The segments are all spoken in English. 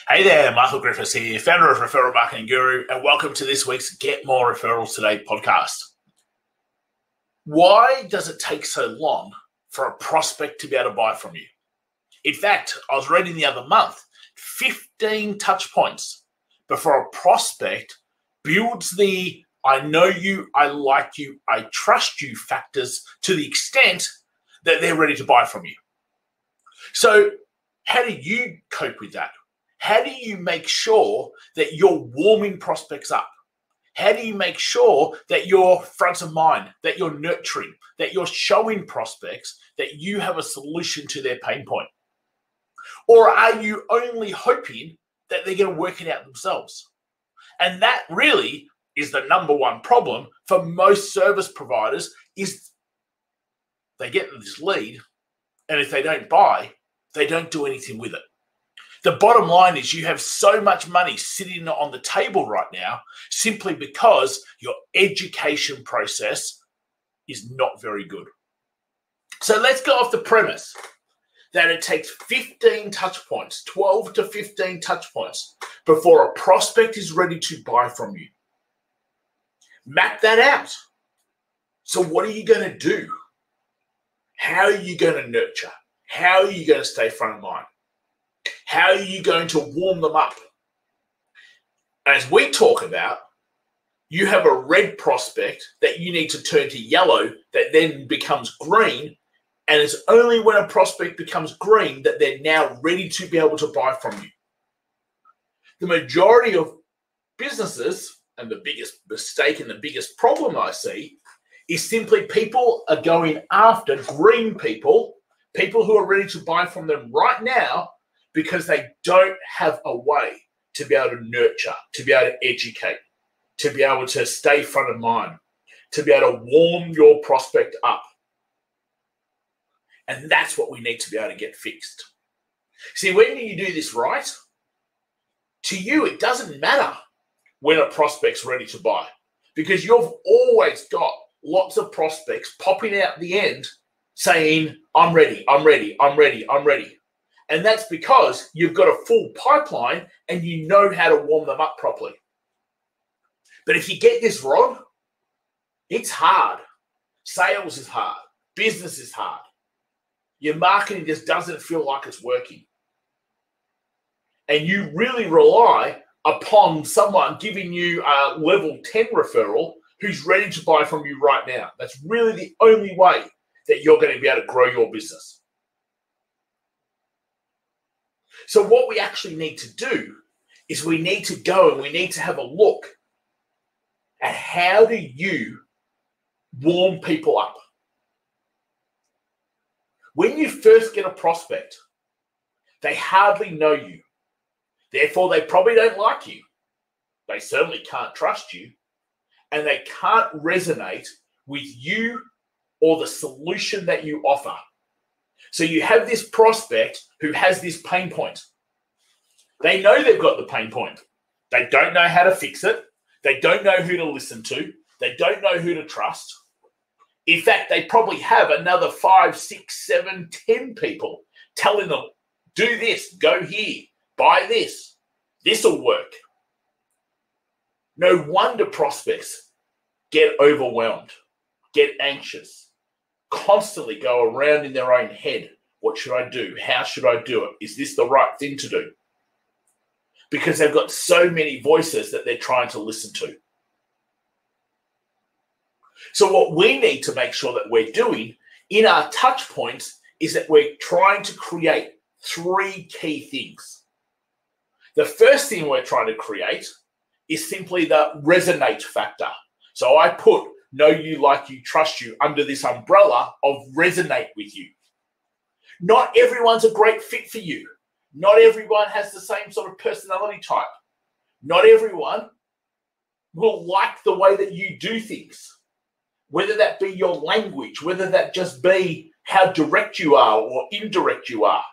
Hey there, Michael Griffiths here, founder of Referral Marketing Guru, and welcome to this week's Get More Referrals Today podcast. Why does it take so long for a prospect to be able to buy from you? In fact, I was reading the other month, 15 touch points before a prospect builds the I know you, I like you, I trust you factors to the extent that they're ready to buy from you. So how do you cope with that? How do you make sure that you're warming prospects up? How do you make sure that you're front of mind, that you're nurturing, that you're showing prospects that you have a solution to their pain point? Or are you only hoping that they're going to work it out themselves? And that really is the number one problem for most service providers is they get this lead, and if they don't buy, they don't do anything with it. The bottom line is you have so much money sitting on the table right now simply because your education process is not very good. So let's go off the premise that it takes 15 touch points, 12 to 15 touch points before a prospect is ready to buy from you. Map that out. So what are you going to do? How are you going to nurture? How are you going to stay front of mind? How are you going to warm them up? As we talk about, you have a red prospect that you need to turn to yellow that then becomes green. And it's only when a prospect becomes green that they're now ready to be able to buy from you. The majority of businesses, and the biggest mistake and the biggest problem I see, is simply people are going after green people who are ready to buy from them right now, because they don't have a way to be able to nurture, to be able to educate, to be able to stay front of mind, to be able to warm your prospect up. And that's what we need to be able to get fixed. See, when you do this right, to you, it doesn't matter when a prospect's ready to buy, because you've always got lots of prospects popping out the end saying, I'm ready, I'm ready, I'm ready, I'm ready. And that's because you've got a full pipeline and you know how to warm them up properly. But if you get this wrong, it's hard. Sales is hard. Business is hard. Your marketing just doesn't feel like it's working. And you really rely upon someone giving you a level 10 referral who's ready to buy from you right now. That's really the only way that you're going to be able to grow your business. So what we actually need to do is we need to go and we need to have a look at how do you warm people up. When you first get a prospect, they hardly know you. Therefore, they probably don't like you. They certainly can't trust you. And they can't resonate with you or the solution that you offer. So you have this prospect who has this pain point. They know they've got the pain point. They don't know how to fix it. They don't know who to listen to. They don't know who to trust. In fact, they probably have another 5, 6, 7, 10 people telling them, do this, go here, buy this. This will work. No wonder prospects get overwhelmed, get anxious, constantly go around in their own head. What should I do? How should I do it? Is this the right thing to do? Because they've got so many voices that they're trying to listen to. So what we need to make sure that we're doing in our touch points is that we're trying to create 3 key things. The first thing we're trying to create is simply the resonate factor. So I put know you, like you, trust you under this umbrella of resonate with you. Not everyone's a great fit for you. Not everyone has the same sort of personality type. Not everyone will like the way that you do things, whether that be your language, whether that just be how direct you are or indirect you are.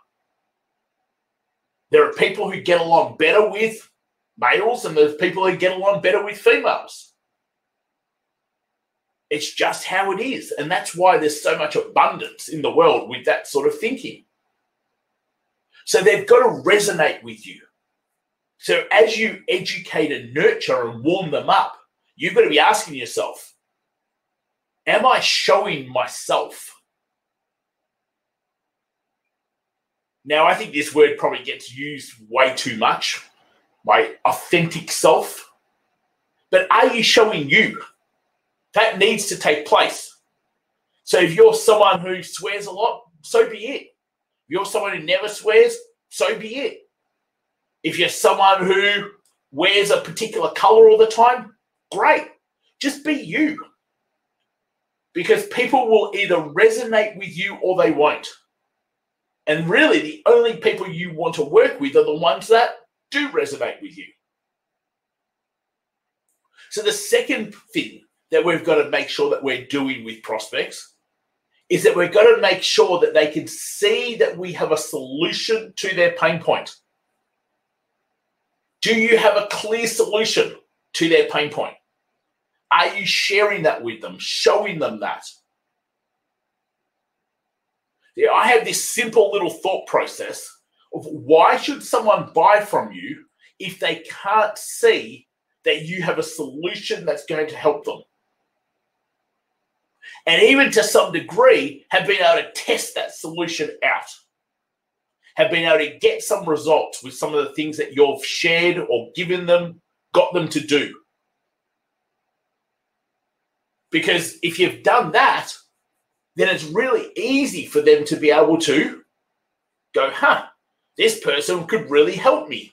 There are people who get along better with males and there's people who get along better with females. It's just how it is. And that's why there's so much abundance in the world with that sort of thinking. So they've got to resonate with you. So as you educate and nurture and warm them up, you've got to be asking yourself, am I showing myself? Now, I think this word probably gets used way too much, my authentic self. But are you showing you? That needs to take place. So if you're someone who swears a lot, so be it. If you're someone who never swears, so be it. If you're someone who wears a particular color all the time, great. Just be you. Because people will either resonate with you or they won't. And really, the only people you want to work with are the ones that do resonate with you. So the second thing that we've got to make sure that we're doing with prospects is that we've got to make sure that they can see that we have a solution to their pain point. Do you have a clear solution to their pain point? Are you sharing that with them, showing them that? Yeah, I have this simple little thought process of why should someone buy from you if they can't see that you have a solution that's going to help them? And even to some degree, have been able to test that solution out, have been able to get some results with some of the things that you've shared or given them, got them to do. Because if you've done that, then it's really easy for them to be able to go, this person could really help me.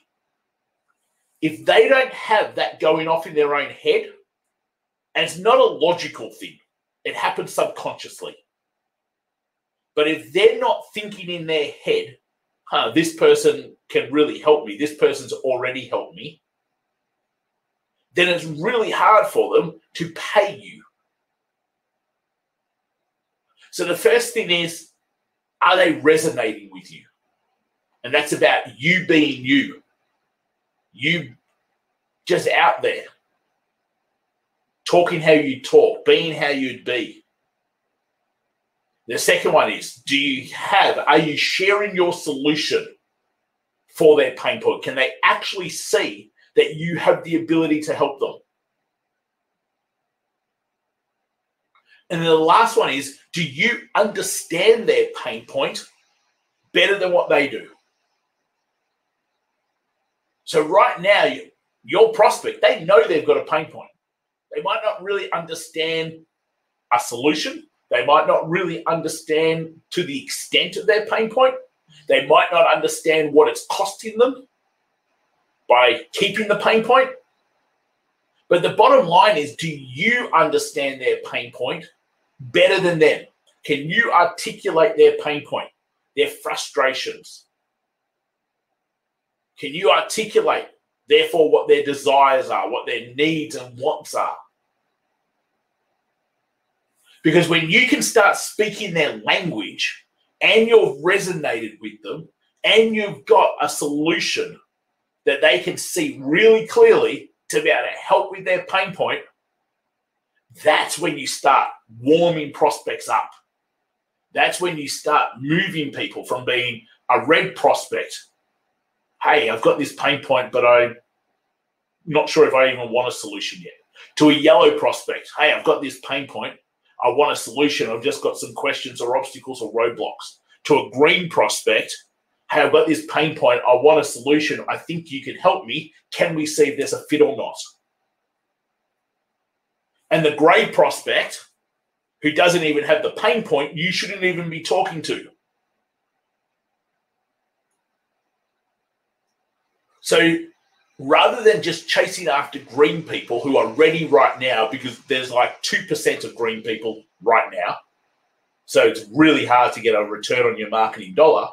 If they don't have that going off in their own head, and it's not a logical thing, it happens subconsciously. But if they're not thinking in their head, this person can really help me, this person's already helped me, then it's really hard for them to pay you. So the first thing is, are they resonating with you? And that's about you being you. You just out there, talking how you talk, being how you'd be. The second one is, are you sharing your solution for their pain point? Can they actually see that you have the ability to help them? And then the last one is, do you understand their pain point better than what they do? So right now, your prospect, they know they've got a pain point. They might not really understand a solution. They might not really understand to the extent of their pain point. They might not understand what it's costing them by keeping the pain point. But the bottom line is, do you understand their pain point better than them? Can you articulate their pain point, their frustrations? Can you articulate, therefore, what their desires are, what their needs and wants are? Because when you can start speaking their language and you've resonated with them and you've got a solution that they can see really clearly to be able to help with their pain point, that's when you start warming prospects up. That's when you start moving people from being a red prospect. Hey, I've got this pain point, but I'm not sure if I even want a solution yet. To a yellow prospect. Hey, I've got this pain point. I want a solution. I've just got some questions or obstacles or roadblocks. To a green prospect. Hey, I've got this pain point. I want a solution. I think you can help me. Can we see if there's a fit or not? And the gray prospect, who doesn't even have the pain point, you shouldn't even be talking to. So rather than just chasing after green people who are ready right now, because there's like 2% of green people right now, so it's really hard to get a return on your marketing dollar.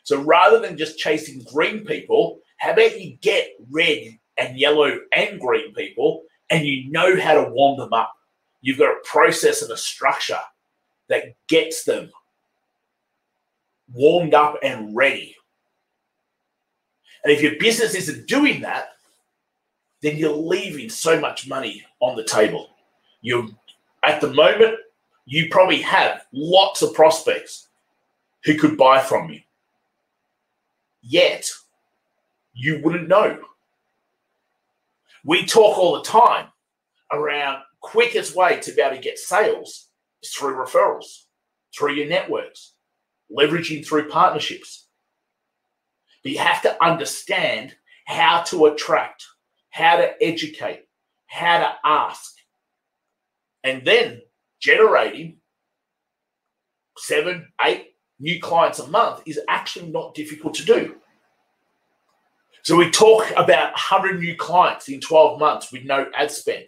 So rather than just chasing green people, how about you get red and yellow and green people, and you know how to warm them up. You've got a process and a structure that gets them warmed up and ready. And if your business isn't doing that, then you're leaving so much money on the table. At the moment, you probably have lots of prospects who could buy from you. Yet, you wouldn't know. We talk all the time around quickest way to be able to get sales is through referrals, through your networks, leveraging through partnerships. But you have to understand how to attract, how to educate, how to ask, and then generating 7, 8 new clients a month is actually not difficult to do. So we talk about 100 new clients in 12 months with no ad spend.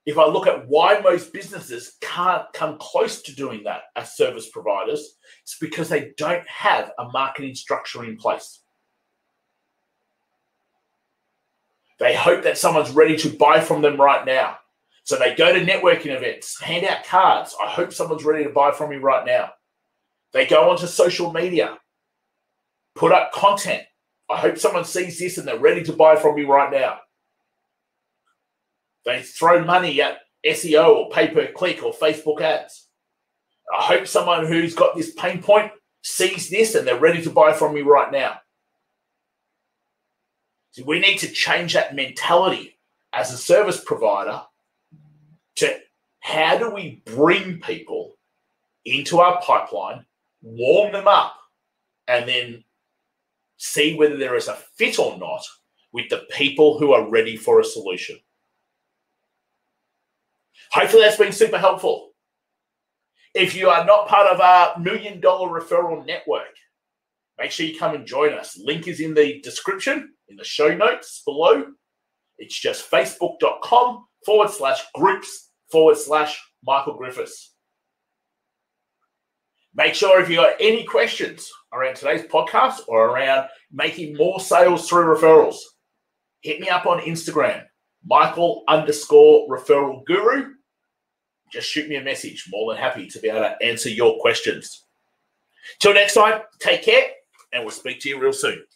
If I look at why most businesses can't come close to doing that as service providers, it's because they don't have a marketing structure in place. They hope that someone's ready to buy from them right now. So they go to networking events, hand out cards. I hope someone's ready to buy from me right now. They go onto social media, put up content. I hope someone sees this and they're ready to buy from me right now. They throw money at SEO or pay-per-click or Facebook ads. I hope someone who's got this pain point sees this and they're ready to buy from me right now. So we need to change that mentality as a service provider to how do we bring people into our pipeline, warm them up, and then see whether there is a fit or not with the people who are ready for a solution. Hopefully that's been super helpful. If you are not part of our $1 Million Referral Network, make sure you come and join us. Link is in the description, in the show notes below. It's just facebook.com/groups/Michael Griffiths. Make sure if you got any questions around today's podcast or around making more sales through referrals, hit me up on Instagram, Michael_referral guru. Just shoot me a message. More than happy to be able to answer your questions. Till next time, take care, and we'll speak to you real soon.